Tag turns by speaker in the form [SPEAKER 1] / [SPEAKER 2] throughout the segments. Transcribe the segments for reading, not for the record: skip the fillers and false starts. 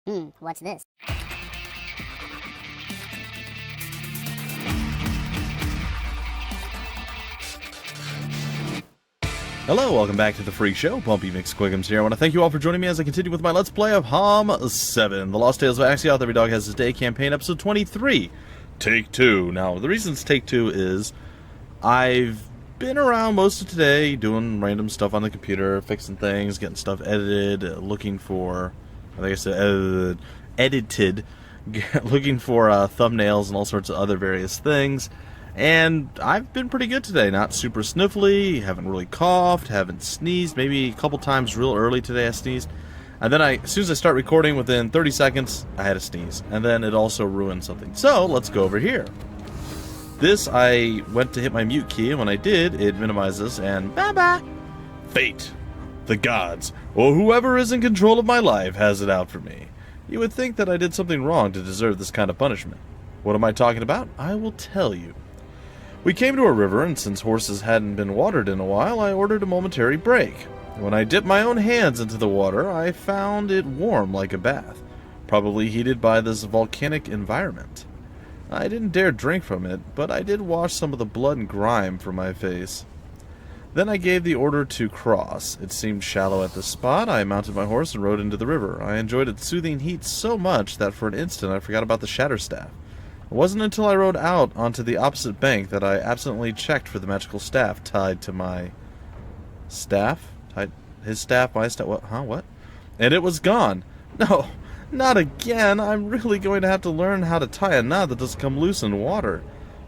[SPEAKER 1] What's this?
[SPEAKER 2] Hello, welcome back to the Freak Show. Bumpy McSquigums here. I want to thank you all for joining me as I continue with my Let's Play of HOMM 7, The Lost Tales of Axeoth, Every Dog Has His Day campaign, episode 23, Take 2. Now, the reason it's Take 2 is I've been around most of today doing random stuff on the computer, fixing things, getting stuff edited, looking for, I think I said edited, looking for thumbnails and all sorts of other various things. And I've been pretty good today. Not super sniffly, haven't really coughed, haven't sneezed. Maybe a couple times real early today I sneezed. And then as soon as I start recording, within 30 seconds, I had a sneeze. And then it also ruined something. So, let's go over here. This, I went to hit my mute key, and when I did, it minimized this, and bye-bye. Fate, the gods, or whoever is in control of my life has it out for me. You would think that I did something wrong to deserve this kind of punishment. What am I talking about? I will tell you. We came to a river, and since horses hadn't been watered in a while, I ordered a momentary break. When I dipped my own hands into the water, I found it warm like a bath, probably heated by this volcanic environment. I didn't dare drink from it, but I did wash some of the blood and grime from my face. Then I gave the order to cross. It seemed shallow at the spot. I mounted my horse and rode into the river. I enjoyed its soothing heat so much that for an instant I forgot about the shatterstaff. It wasn't until I rode out onto the opposite bank that I absently checked for the magical staff tied to my... Staff? His staff, my staff? What? Huh? What? And it was gone. No, not again. I'm really going to have to learn how to tie a knot that doesn't come loose in water.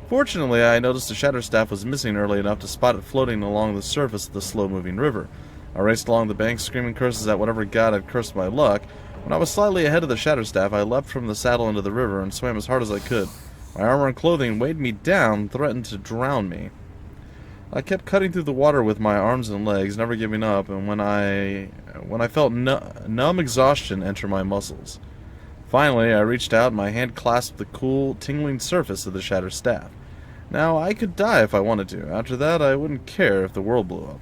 [SPEAKER 2] Fortunately, I noticed the shatterstaff was missing early enough to spot it floating along the surface of the slow-moving river. I raced along the bank, screaming curses at whatever god had cursed my luck. When I was slightly ahead of the shatterstaff, I leapt from the saddle into the river and swam as hard as I could. My armor and clothing weighed me down and threatened to drown me. I kept cutting through the water with my arms and legs, never giving up, and when I felt numb exhaustion enter my muscles. Finally, I reached out and my hand clasped the cool, tingling surface of the shattered staff. Now, I could die if I wanted to. After that, I wouldn't care if the world blew up.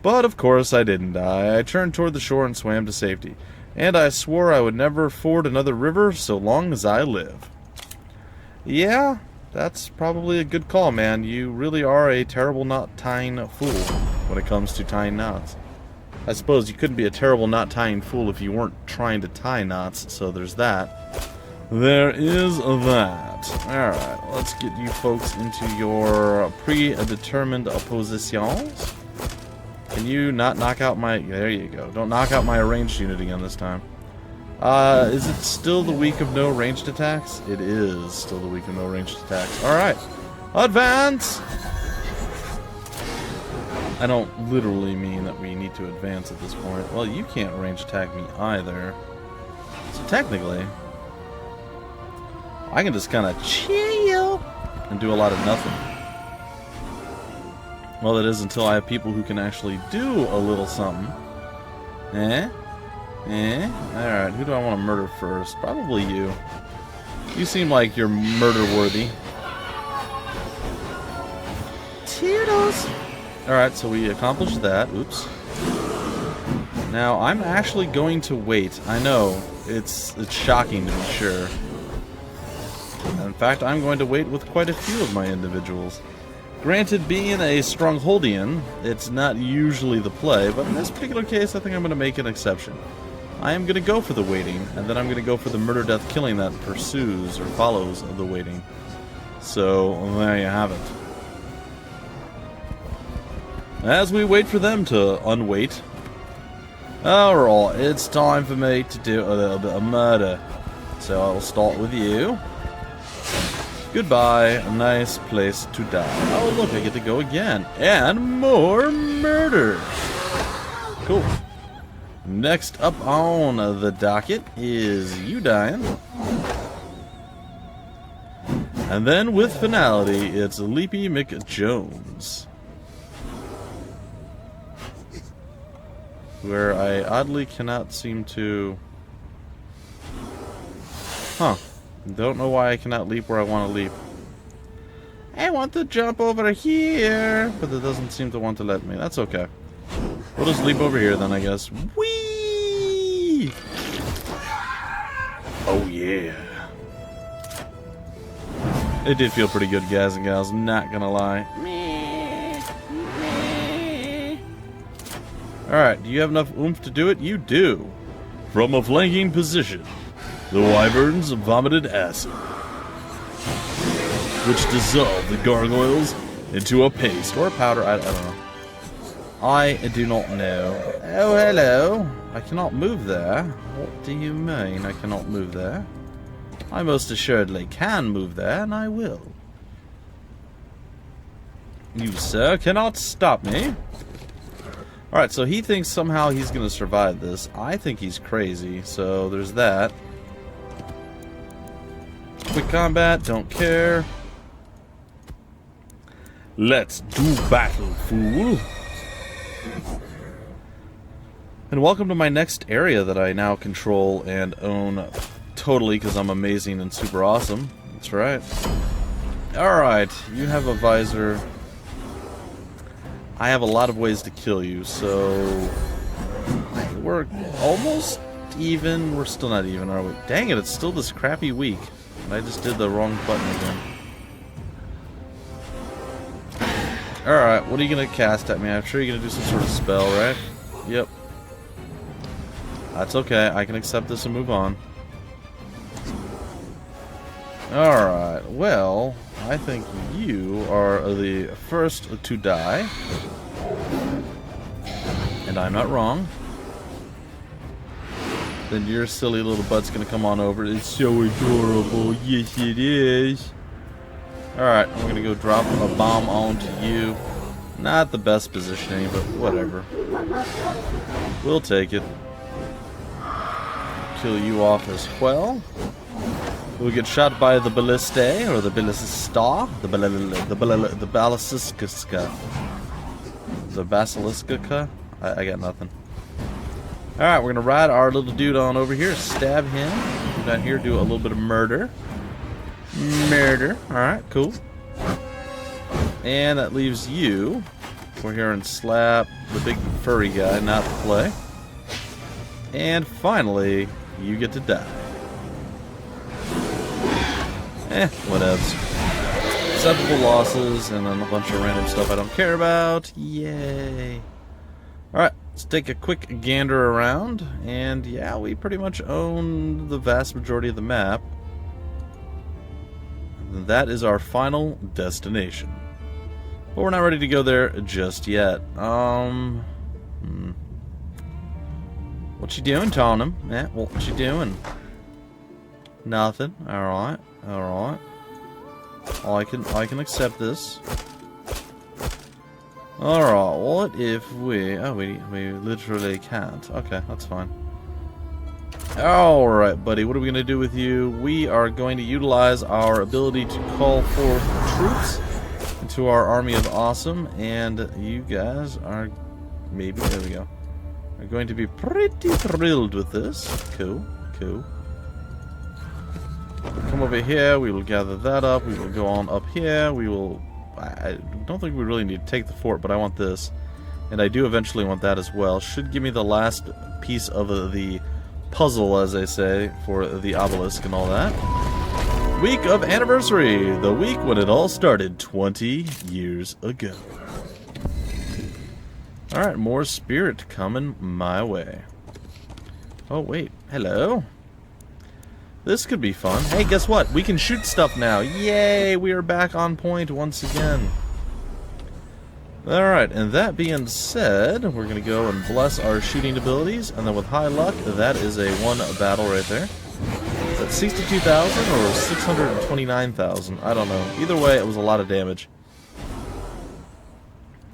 [SPEAKER 2] But, of course, I didn't die. I turned toward the shore and swam to safety. And I swore I would never ford another river so long as I live. Yeah, that's probably a good call, man. You really are a terrible knot-tying fool when it comes to tying knots. I suppose you couldn't be a terrible knot-tying fool if you weren't trying to tie knots, so there's that. There is that. Alright, let's get you folks into your predetermined positions. Can you not knock out my... There you go. Don't knock out my ranged unit again this time. Is it still the week of no ranged attacks? It is still the week of no ranged attacks. Alright. Advance! I don't literally mean that we need to advance at this point. Well, you can't range attack me either. So technically, I can just kind of chill and do a lot of nothing. Well, that is until I have people who can actually do a little something. Alright, who do I want to murder first? Probably you. You seem like you're murder-worthy. Toodles! Alright, so we accomplished that. Oops. Now, I'm actually going to wait. I know, it's shocking to be sure. In fact, I'm going to wait with quite a few of my individuals. Granted, being a Strongholdian, it's not usually the play, but in this particular case, I think I'm going to make an exception. I am going to go for the waiting, and then I'm going to go for the murder-death-killing that pursues or follows the waiting. So, there you have it. As we wait for them to unwait. Alright, it's time for me to do a little bit of murder. So I'll start with you. Goodbye, a nice place to die. Oh look, I get to go again. And more murder. Cool. Next up on the docket is you dying. And then with finality, it's Leapy McJones. Where I oddly cannot seem to... Huh. Don't know why I cannot leap where I want to leap. I want to jump over here, but it doesn't seem to want to let me. That's okay. We'll just leap over here then, I guess. Whee! Oh yeah. It did feel pretty good, guys and gals, not gonna lie. Alright, do you have enough oomph to do it? You do. From a flanking position, the wyverns vomited acid, which dissolved the gargoyles into a paste or a powder. I don't know. I do not know. Oh, hello. I cannot move there. What do you mean I cannot move there? I most assuredly can move there, and I will. You, sir, cannot stop me. Alright, so he thinks somehow he's going to survive this. I think he's crazy, so there's that. Quick combat, don't care. Let's do battle, fool. And welcome to my next area that I now control and own totally because I'm amazing and super awesome. That's right. Alright, you have a visor. I have a lot of ways to kill you, so we're almost even. We're still not even, are we? Dang it, it's still this crappy week. I just did the wrong button again. Alright, what are you going to cast at me? I'm sure you're going to do some sort of spell, right? Yep. That's okay, I can accept this and move on. Alright, well, I think you are the first to die. And I'm not wrong. Then your silly little butt's gonna come on over. It's so adorable. Yes, it is. Alright, I'm gonna go drop a bomb onto you. Not the best positioning, but whatever. We'll take it. Kill you off as well. We'll get shot by the ballistae, or the ballista, the ballisiska. The basiliska? I got nothing. Alright, we're gonna ride our little dude on over here, stab him. Come down here, do a little bit of murder. Alright, cool. And that leaves you. Go here and slap the big furry guy, not to play. And finally, you get to die. Whatevs. Acceptable losses, and then a bunch of random stuff I don't care about. Yay. Alright, let's take a quick gander around. And yeah, we pretty much own the vast majority of the map. And that is our final destination. But we're not ready to go there just yet. What you doing, Tottenham? What you doing? Nothing. Alright. Alright. I can accept this. Alright, what if we... Oh, we literally can't. Okay, that's fine. Alright, buddy, what are we going to do with you? We are going to utilize our ability to call forth troops into our army of awesome, and you guys are... Maybe, there we go. Are going to be pretty thrilled with this. Cool, cool. Come over here, we will gather that up, we will go on up here, we will... I don't think we really need to take the fort, but I want this. And I do eventually want that as well. Should give me the last piece of the puzzle, as they say, for the obelisk and all that. Week of anniversary! The week when it all started 20 years ago. Alright, more spirit coming my way. Oh, wait. Hello? This could be fun. Hey, guess what? We can shoot stuff now. Yay! We are back on point once again. Alright, and that being said, we're going to go and bless our shooting abilities, and then with high luck, that is a one battle right there. Is that 62,000 or 629,000? I don't know. Either way, it was a lot of damage.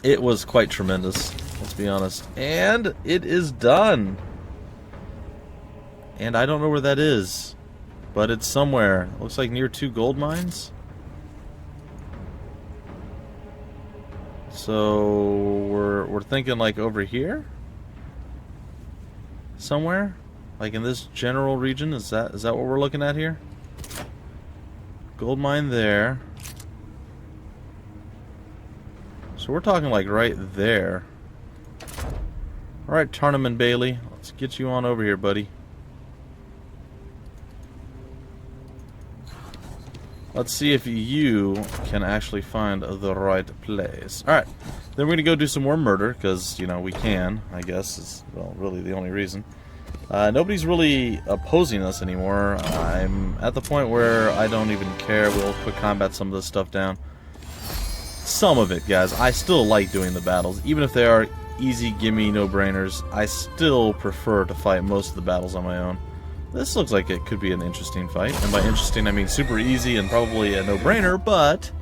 [SPEAKER 2] It was quite tremendous, let's be honest. And it is done! And I don't know where that is. But it's somewhere. Looks like near 2 gold mines. So we're thinking like over here? Somewhere? Like in this general region? Is that what we're looking at here? Gold mine there. So we're talking like right there. Alright, Tarnum and Bailey. Let's get you on over here, buddy. Let's see if you can actually find the right place. Alright, then we're going to go do some more murder, because, you know, we can, I guess, is, well, really the only reason. Nobody's really opposing us anymore. I'm at the point where I don't even care. We'll quick combat some of this stuff down. Some of it, guys. I still like doing the battles. Even if they are easy, gimme, no-brainers, I still prefer to fight most of the battles on my own. This looks like it could be an interesting fight. And by interesting, I mean super easy and probably a no-brainer, but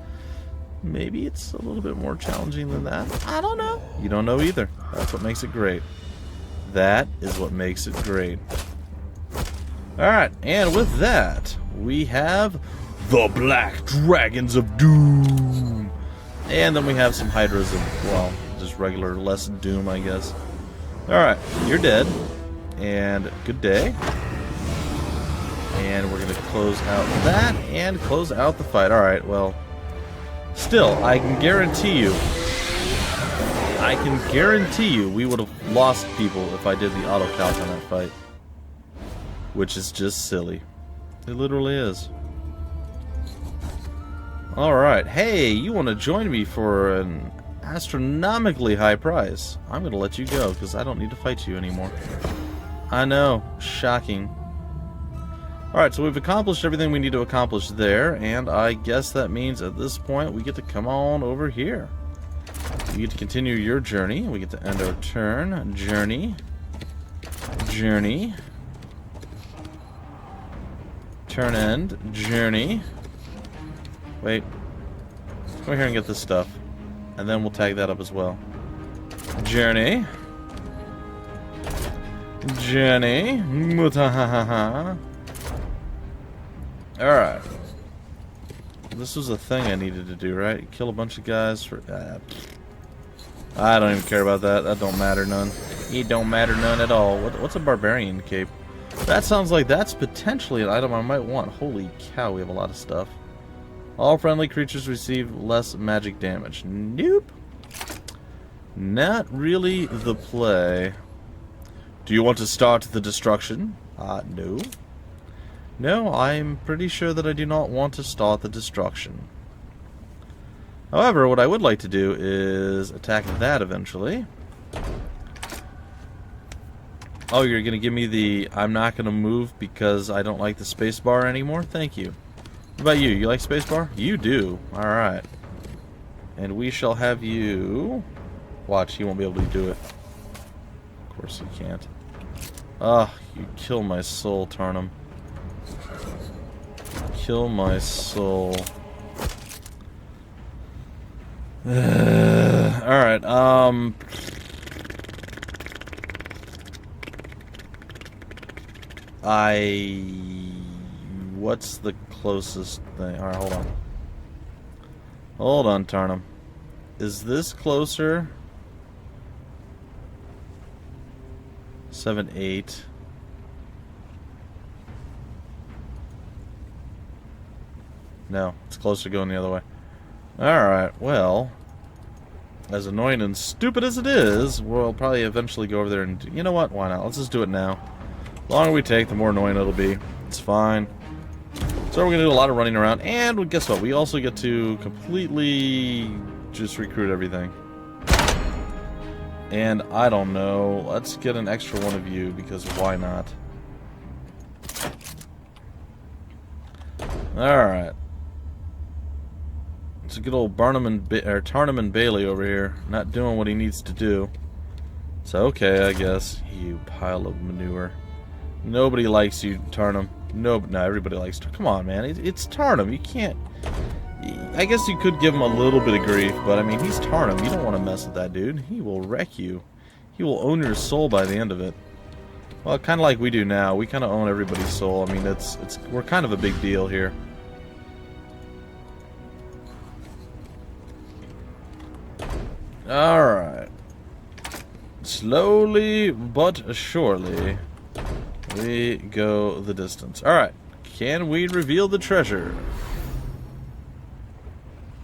[SPEAKER 2] maybe it's a little bit more challenging than that. I don't know. You don't know either. That's what makes it great. That is what makes it great. Alright, and with that, we have the Black Dragons of Doom. And then we have some Hydras of, well, just regular, less Doom, I guess. Alright, you're dead. And good day. And we're going to close out that and close out the fight. Alright, well, still, I can guarantee you we would have lost people if I did the auto-calc on that fight. Which is just silly. It literally is. Alright, hey, you want to join me for an astronomically high price? I'm going to let you go, because I don't need to fight you anymore. I know, shocking. Alright, so we've accomplished everything we need to accomplish there, and I guess that means at this point we get to come on over here. We get to continue your journey. We get to end our turn. Journey. Journey. Turn end. Journey. Wait. Come here and get this stuff. And then we'll tag that up as well. Journey. Journey. Mutahahaha. Alright. This was a thing I needed to do, right? Kill a bunch of guys for... I don't even care about that. That don't matter none. It don't matter none at all. What's a barbarian cape? That sounds like that's potentially an item I might want. Holy cow, we have a lot of stuff. All friendly creatures receive less magic damage. Nope. Not really the play. Do you want to start the destruction? No. No, I'm pretty sure that I do not want to start the destruction. However, what I would like to do is attack that eventually. Oh, you're going to give me the I'm not going to move because I don't like the spacebar anymore? Thank you. What about you? You like spacebar? You do. Alright. And we shall have you... Watch, he won't be able to do it. Of course he can't. Ah, you kill my soul, Tarnum. Kill my soul. Alright, what's the closest thing? Alright, hold on. Hold on, Tarnum. Is this closer? 7, 8. No, it's closer going the other way. Alright, well, as annoying and stupid as it is, we'll probably eventually go over there and do, you know what, why not? Let's just do it now. The longer we take, the more annoying it'll be. It's fine. So we're going to do a lot of running around, and guess what? We also get to completely just recruit everything. And I don't know, let's get an extra one of you, because why not? Alright. It's a good old Tarnum and Bailey over here, not doing what he needs to do. So okay, I guess. You pile of manure. Nobody likes you, Tarnum. No, everybody likes Tarnum. Come on, man. It's Tarnum. You can't... I guess you could give him a little bit of grief, but I mean, he's Tarnum. You don't want to mess with that dude. He will wreck you. He will own your soul by the end of it. Well, kind of like we do now. We kind of own everybody's soul. I mean, we're kind of a big deal here. Alright. Slowly but surely, we go the distance. Alright. Can we reveal the treasure?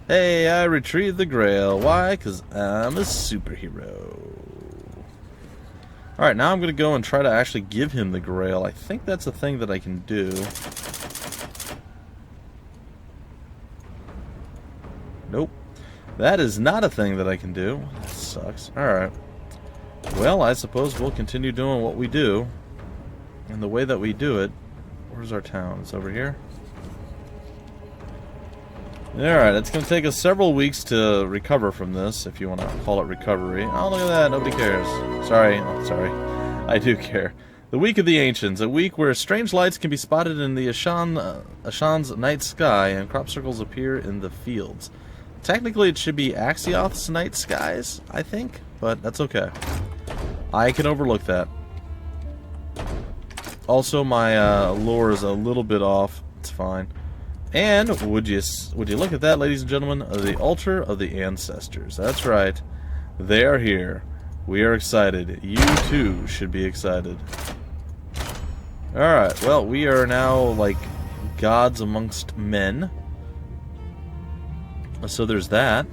[SPEAKER 2] Hey, I retrieved the Grail. Why? Because I'm a superhero. Alright, now I'm going to go and try to actually give him the Grail. I think that's a thing that I can do. Nope. That is not a thing that I can do. That sucks. Alright. Well, I suppose we'll continue doing what we do. And the way that we do it... Where's our town? It's over here? Alright, it's going to take us several weeks to recover from this, if you want to call it recovery. Oh, look at that. Nobody cares. Sorry. Oh, sorry. I do care. The Week of the Ancients. A week where strange lights can be spotted in the Ashan's night sky and crop circles appear in the fields. Technically, it should be Axeoth's night skies, I think, but that's okay. I can overlook that. Also, my lore is a little bit off. It's fine. And would you look at that, ladies and gentlemen? The altar of the ancestors. That's right. They are here. We are excited. You too should be excited. Alright, well, we are now like gods amongst men. So there's that.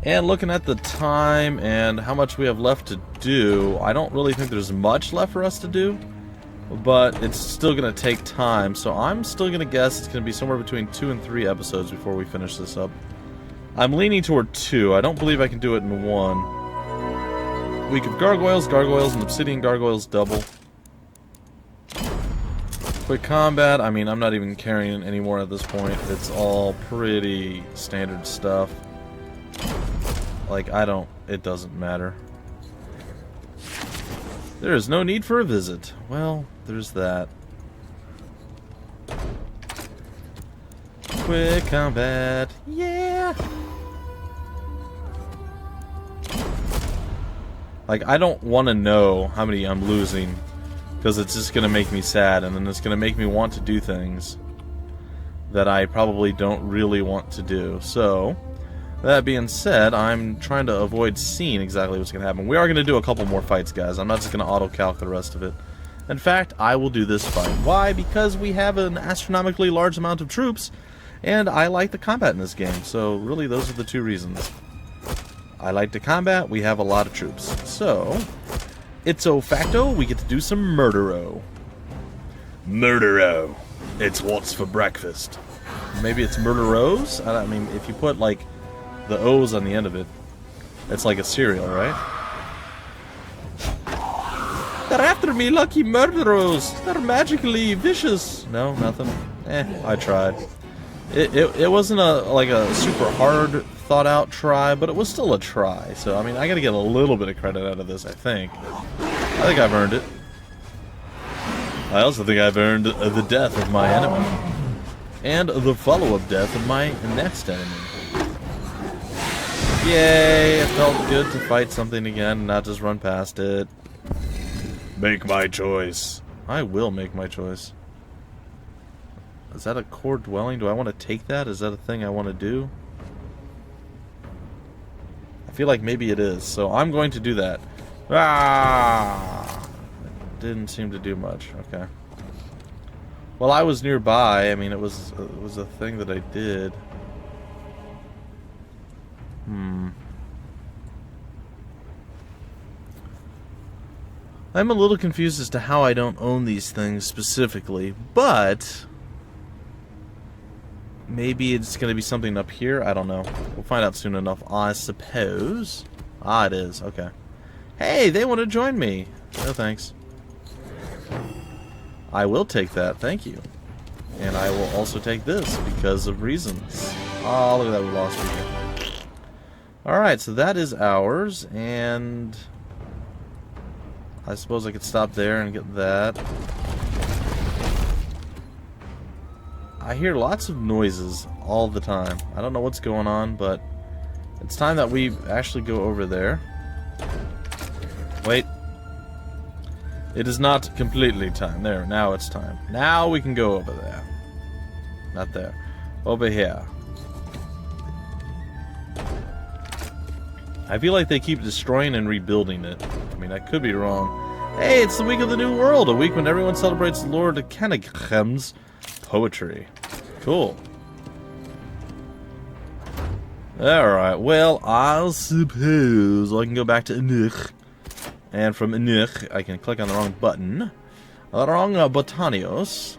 [SPEAKER 2] And looking at the time and how much we have left to do, I don't really think there's much left for us to do. But it's still going to take time, so I'm still going to guess it's going to be somewhere between 2 and 3 episodes before we finish this up. I'm leaning toward 2. I don't believe I can do it in 1. Week of Gargoyles, Gargoyles, and Obsidian Gargoyles double. Quick combat, I mean, I'm not even carrying anymore at this point. It's all pretty standard stuff. Like, it doesn't matter. There is no need for a visit. Well, there's that. Quick combat. Yeah! Like, I don't want to know how many I'm losing, because it's just going to make me sad, and then it's going to make me want to do things that I probably don't really want to do. So, that being said, I'm trying to avoid seeing exactly what's going to happen. We are going to do a couple more fights, guys. I'm not just going to auto-calc the rest of it. In fact, I will do this fight. Why? Because we have an astronomically large amount of troops, and I like the combat in this game. So, really, those are the 2 reasons. I like the combat, we have a lot of troops. So, ipso facto, we get to do some murdero. Murdero. It's what's for breakfast. Maybe it's murderos? I mean, if you put, like, the O's on the end of it, it's like a cereal, right? They're after me, lucky murderos! They're magically vicious! No, nothing. I tried. It wasn't like a super hard thought out try, but it was still a try. So, I mean, I gotta get a little bit of credit out of this, I think. I think I've earned it. I also think I've earned the death of my enemy. And the follow-up death of my next enemy. Yay, it felt good to fight something again and not just run past it. Make my choice. I will make my choice. Is that a core dwelling? Do I want to take that? Is that a thing I want to do? I feel like maybe it is, so I'm going to do that. Ah! It didn't seem to do much. Okay. Well, I was nearby. I mean, it was a thing that I did. I'm a little confused as to how I don't own these things specifically, but maybe it's going to be something up here. I don't know. We'll find out soon enough, I suppose. Ah, it is. Okay. Hey, they want to join me. No thanks. I will take that. Thank you. And I will also take this because of reasons. Oh, look at that. We lost people. Alright, so that is ours, and I suppose I could stop there and get that. I hear lots of noises all the time. I don't know what's going on, but it's time that we actually go over there. Wait. It is not completely time. There, now it's time. Now we can go over there. Not there. Over here. I feel like they keep destroying and rebuilding it. I mean, I could be wrong. Hey, it's the week of the New World, a week when everyone celebrates Lord Kenneghem's poetry. Cool. Alright, well, I suppose I can go back to Inuk. And from Inuk, I can click on the wrong button. Wrong Botanios.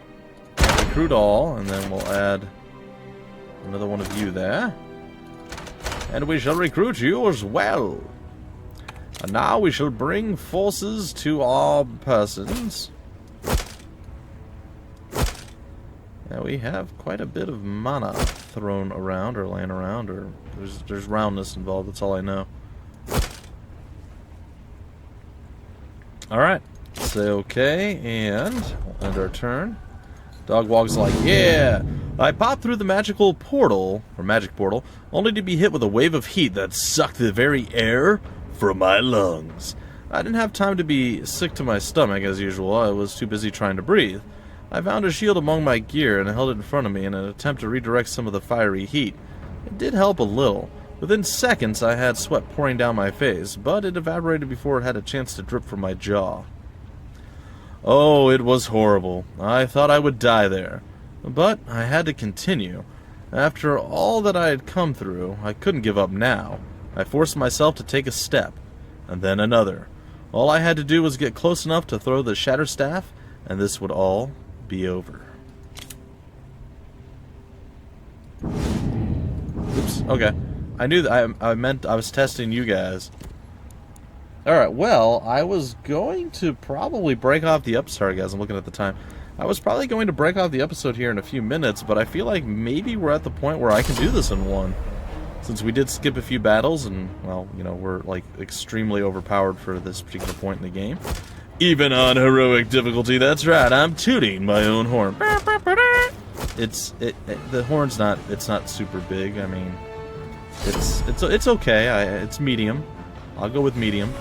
[SPEAKER 2] Recruit all, and then we'll add another one of you there. and we shall recruit you as well. And now we shall bring forces to our persons. Yeah, we have quite a bit of mana thrown around, or laying around, or there's roundness involved, that's all I know. Alright, say okay, and we'll end our turn. Dogwoggle's like, yeah! I popped through the magical portal, or magic portal, only to be hit with a wave of heat that sucked the very air from my lungs. I didn't have time to be sick to my stomach as usual, I was too busy trying to breathe. I found a shield among my gear and held it in front of me in an attempt to redirect some of the fiery heat. It did help a little. Within seconds I had sweat pouring down my face, but it evaporated before it had a chance to drip from my jaw. Oh, it was horrible. I thought I would die there. But I had to continue. After all that I had come through, I couldn't give up now. I forced myself to take a step, and then another. All I had to do was get close enough to throw the shatter staff, and this would all be over. Oops, okay. I knew that I meant I was testing you guys. Alright, well, I was going to probably break off the episode. Sorry guys, I'm looking at the time. I was probably going to break off the episode here in a few minutes, but I feel like maybe we're at the point where I can do this in one. Since we did skip a few battles, and, well, you know, we're, like, extremely overpowered for this particular point in the game. Even on heroic difficulty, that's right, I'm tooting my own horn. The horn's not, it's not super big, I mean, it's okay, it's medium. I'll go with medium.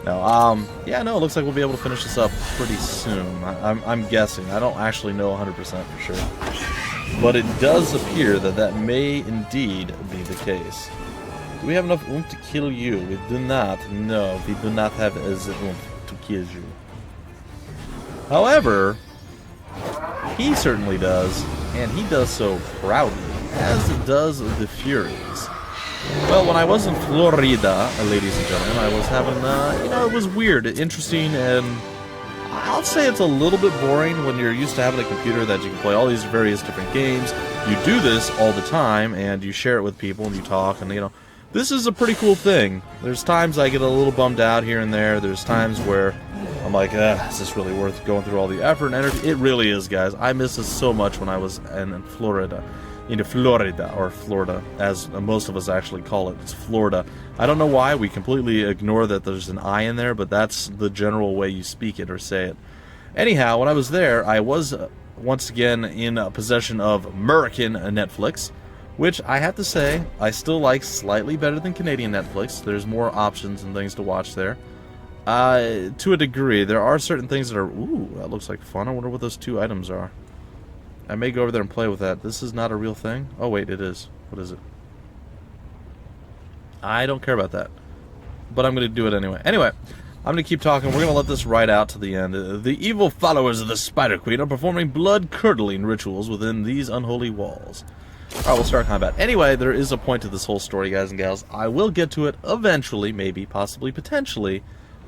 [SPEAKER 2] No, yeah, no, it looks like we'll be able to finish this up pretty soon. I'm guessing. I don't actually know 100% for sure. But it does appear that that may indeed be the case. Do we have enough oomph to kill you? We do not. No, we do not have as oomph to kill you. However, he certainly does, and he does so proudly, as does the Furies. Well, when I was in Florida, ladies and gentlemen, I was having, you know, it was weird, interesting, and I'll say it's a little bit boring when you're used to having a computer that you can play all these various different games. You do this all the time, and you share it with people, and you talk, and, you know, this is a pretty cool thing. There's times I get a little bummed out here and there. There's times where I'm like, is this really worth going through all the effort and energy? It really is, guys. I miss this so much when I was in Florida. Or Florida, as most of us actually call it. It's Florida. I don't know why we completely ignore that there's an I in there, but that's the general way you speak it or say it. Anyhow, when I was there, I was once again in possession of American Netflix, which I have to say I still like slightly better than Canadian Netflix. There's more options and things to watch there. To a degree, there are certain things that are, ooh, that looks like fun. I wonder what those two items are. I may go over there and play with that. This is not a real thing? Oh, wait, it is. What is it? I don't care about that. But I'm going to do it anyway. Anyway, I'm going to keep talking. We're going to let this ride out to the end. The evil followers of the Spider Queen are performing blood-curdling rituals within these unholy walls. Alright, we'll start combat. Anyway, there is a point to this whole story, guys and gals. I will get to it eventually, maybe, possibly, potentially,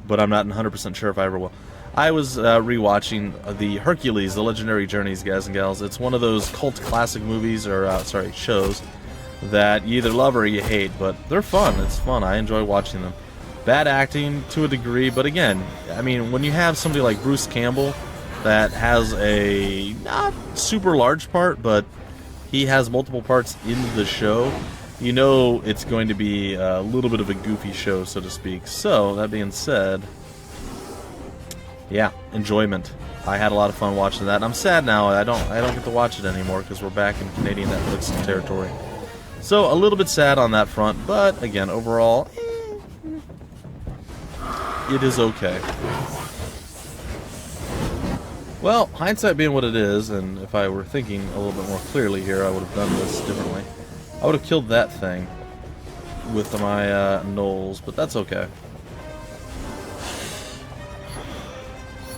[SPEAKER 2] but I'm not 100% sure if I ever will. I was rewatching the Hercules, The Legendary Journeys, guys and gals. It's one of those cult classic movies, or, shows, that you either love or you hate, but they're fun. It's fun. I enjoy watching them. Bad acting, to a degree, but again, I mean, when you have somebody like Bruce Campbell that has a not super large part, but he has multiple parts in the show, you know it's going to be a little bit of a goofy show, so to speak. So, that being said, yeah, enjoyment. I had a lot of fun watching that. And I'm sad now. I don't get to watch it anymore because we're back in Canadian Netflix territory. So a little bit sad on that front, but again, overall, it is okay. Well, hindsight being what it is, and if I were thinking a little bit more clearly here, I would have done this differently. I would have killed that thing with my gnolls, but that's okay.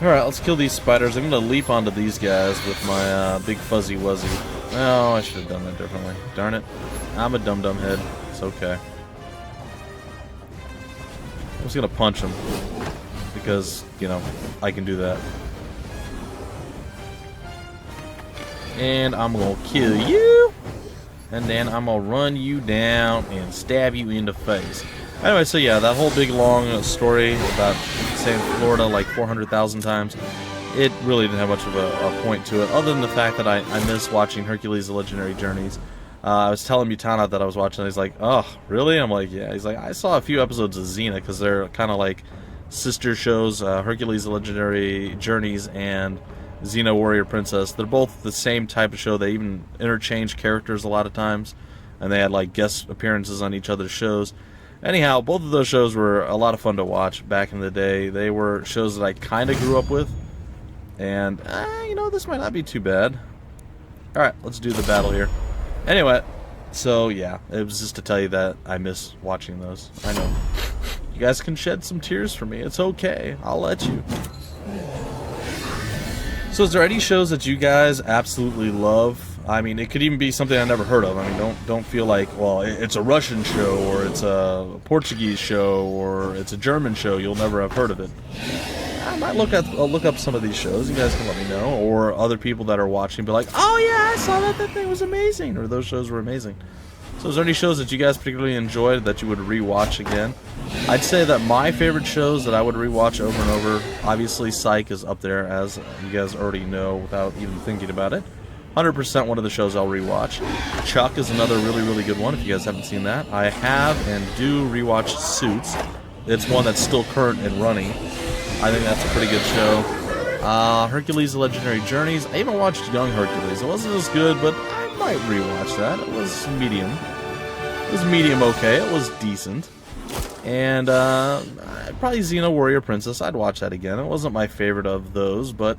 [SPEAKER 2] Alright, let's kill these spiders. I'm going to leap onto these guys with my big fuzzy wuzzy. Oh, I should have done that differently. Darn it. I'm a dum-dum head. It's okay. I'm just going to punch him. Because, you know, I can do that. And I'm going to kill you. and then I'm gonna run you down and stab you in the face. Anyway, so yeah, that whole big long story about saying Florida like 400,000 times, it really didn't have much of a point to it, other than the fact that I miss watching Hercules: The Legendary Journeys. I was telling Mutana that I was watching, and he's like, oh, really? I'm like, yeah. He's like, I saw a few episodes of Xena, because they're kind of like sister shows, Hercules: The Legendary Journeys and Xena Warrior Princess. They're both the same type of show. They even interchange characters a lot of times, and they had like guest appearances on each other's shows. Anyhow, both of those shows were a lot of fun to watch back in the day. They were shows that I kind of grew up with, and you know, this might not be too bad. Alright, let's do the battle here. Anyway, so yeah, it was just to tell you that I miss watching those. I know. You guys can shed some tears for me. It's okay. I'll let you. So is there any shows that you guys absolutely love? I mean, it could even be something I never heard of. I mean, don't feel like, well, it's a Russian show, or it's a Portuguese show, or it's a German show. You'll never have heard of it. I might look up some of these shows. You guys can let me know, or other people that are watching be like, oh yeah, I saw that. That thing was amazing, or those shows were amazing. So is there any shows that you guys particularly enjoyed that you would rewatch again? I'd say that my favorite shows that I would rewatch over and over, obviously Psych is up there, as you guys already know without even thinking about it. 100% one of the shows I'll rewatch. Chuck is another really, really good one if you guys haven't seen that. I have and do rewatch Suits. It's one that's still current and running. I think that's a pretty good show. Hercules: The Legendary Journeys. I even watched Young Hercules. It wasn't as good, but I might rewatch that. It was medium. It was medium okay. It was decent. And probably Xena Warrior Princess. I'd watch that again. It wasn't my favorite of those, but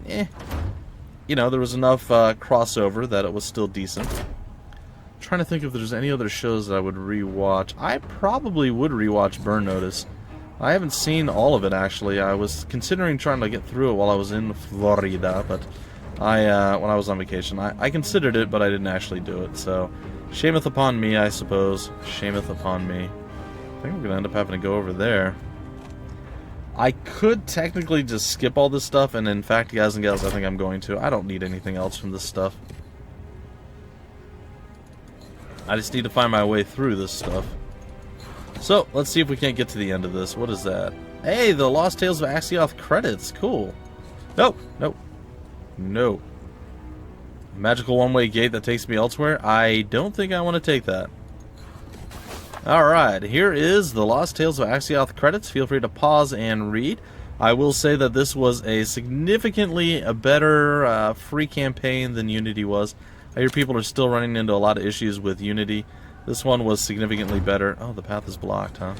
[SPEAKER 2] you know, there was enough crossover that it was still decent. I'm trying to think if there's any other shows that I would rewatch. I probably would rewatch Burn Notice. I haven't seen all of it, actually. I was considering trying to get through it while I was in Florida, but when I was on vacation. I considered it, but I didn't actually do it, so shameth upon me, I suppose. Shameth upon me. I think we're going to end up having to go over there. I could technically just skip all this stuff, and in fact, guys and gals, I think I'm going to. I don't need anything else from this stuff. I just need to find my way through this stuff. So, let's see if we can't get to the end of this. What is that? Hey, the Lost Tales of Axeoth credits. Cool. Nope. Nope. No. Magical one-way gate that takes me elsewhere? I don't think I want to take that. Alright, here is the Lost Tales of Axeoth credits. Feel free to pause and read. I will say that this was a significantly better free campaign than Unity was. I hear people are still running into a lot of issues with Unity. This one was significantly better. Oh, the path is blocked, huh?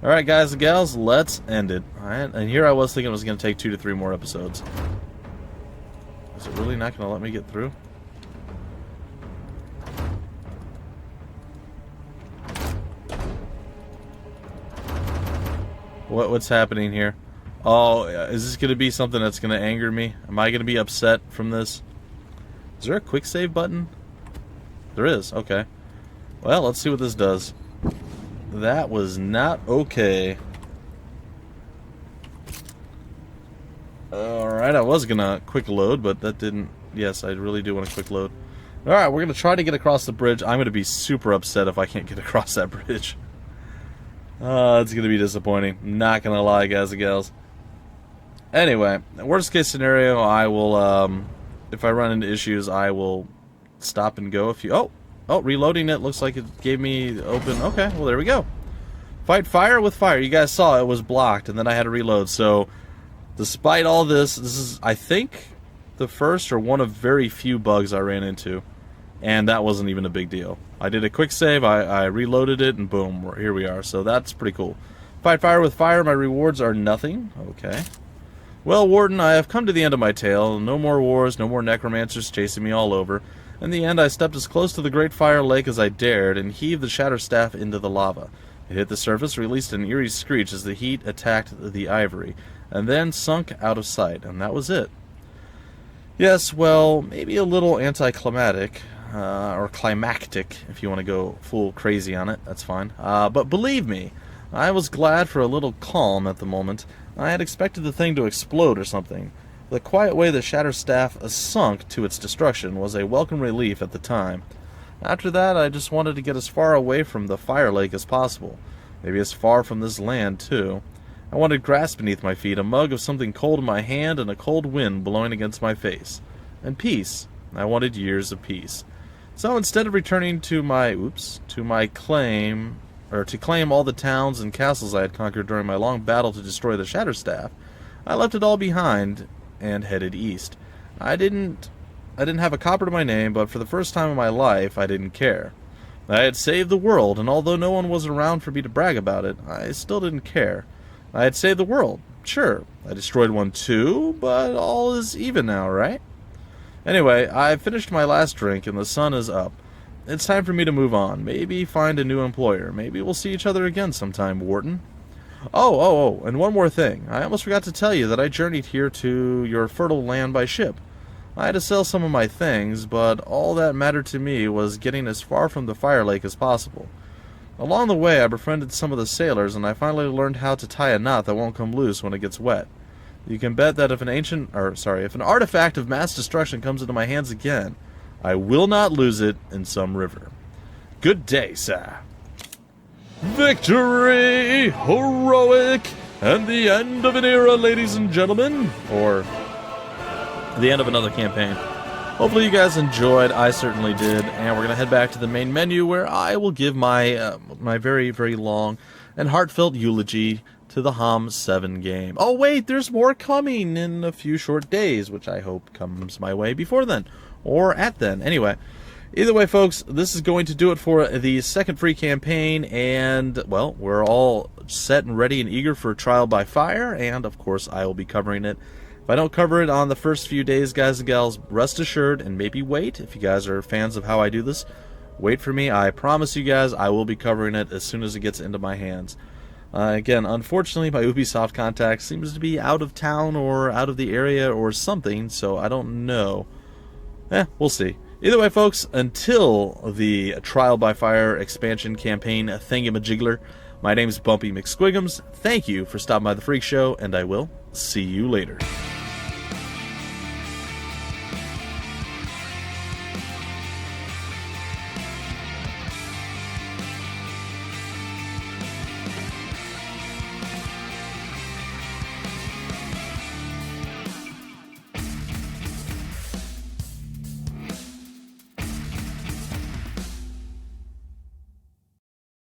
[SPEAKER 2] Alright, guys and gals, let's end it. Alright, and here I was thinking it was going to take 2 to 3 more episodes. Is it really not going to let me get through? What's happening here? Oh, is this going to be something that's going to anger me? Am I going to be upset from this? Is there a quick save button? There is, okay. Well, let's see what this does. That was not okay. Alright, I was going to quick load, but that didn't... Yes, I really do want to quick load. Alright, we're going to try to get across the bridge. I'm going to be super upset if I can't get across that bridge. It's going to be disappointing. Not going to lie, guys and gals. Anyway, worst case scenario, I will, if I run into issues, I will stop and go. Oh, reloading it. Looks like it gave me open. Okay, well, there we go. Fight fire with fire. You guys saw it was blocked, and then I had to reload. So, despite all this, this is, I think, the first or one of very few bugs I ran into. And that wasn't even a big deal. I did a quick save, I reloaded it, and boom, here we are. So that's pretty cool. Fight fire with fire, my rewards are nothing. Okay. Well, Warden, I have come to the end of my tale. No more wars, no more necromancers chasing me all over. In the end, I stepped as close to the great fire lake as I dared, and heaved the Shatterstaff into the lava. It hit the surface, released an eerie screech as the heat attacked the ivory, and then sunk out of sight, and that was it. Yes, well, maybe a little anticlimactic. Or climactic, if you want to go full crazy on it, that's fine. But believe me, I was glad for a little calm at the moment. I had expected the thing to explode or something. The quiet way the Shatterstaff sunk to its destruction was a welcome relief at the time. After that, I just wanted to get as far away from the fire lake as possible. Maybe as far from this land, too. I wanted grass beneath my feet, a mug of something cold in my hand, and a cold wind blowing against my face. And peace. I wanted years of peace. So instead of returning to to claim all the towns and castles I had conquered during my long battle to destroy the Shatterstaff, I left it all behind and headed east. I didn't have a copper to my name, but for the first time in my life, I didn't care. I had saved the world, and although no one was around for me to brag about it, I still didn't care. I had saved the world. Sure, I destroyed one too, but all is even now, right? Anyway, I finished my last drink, and the sun is up. It's time for me to move on. Maybe find a new employer. Maybe we'll see each other again sometime, Warden. Oh, and one more thing. I almost forgot to tell you that I journeyed here to your fertile land by ship. I had to sell some of my things, but all that mattered to me was getting as far from the fire lake as possible. Along the way, I befriended some of the sailors, and I finally learned how to tie a knot that won't come loose when it gets wet. You can bet that if an artifact of mass destruction comes into my hands again, I will not lose it in some river. Good day, sir. Victory! Heroic! And the end of an era, ladies and gentlemen. Or the end of another campaign. Hopefully you guys enjoyed. I certainly did. And we're going to head back to the main menu where I will give my my very, very long and heartfelt eulogy to the HOMM 7 game. Oh, wait, there's more coming in a few short days, which I hope comes my way before then. Or at then. Anyway, either way, folks, this is going to do it for the second free campaign. And, well, we're all set and ready and eager for Trial by Fire. And, of course, I will be covering it. If I don't cover it on the first few days, guys and gals, rest assured, and maybe wait, if you guys are fans of how I do this, wait for me. I promise you guys I will be covering it as soon as it gets into my hands. Again, unfortunately, my Ubisoft contact seems to be out of town or out of the area or something, so I don't know. We'll see. Either way, folks, until the Trial by Fire expansion campaign thingamajigler, my name is Bumpy McSquigums. Thank you for stopping by the Freak Show, and I will see you later.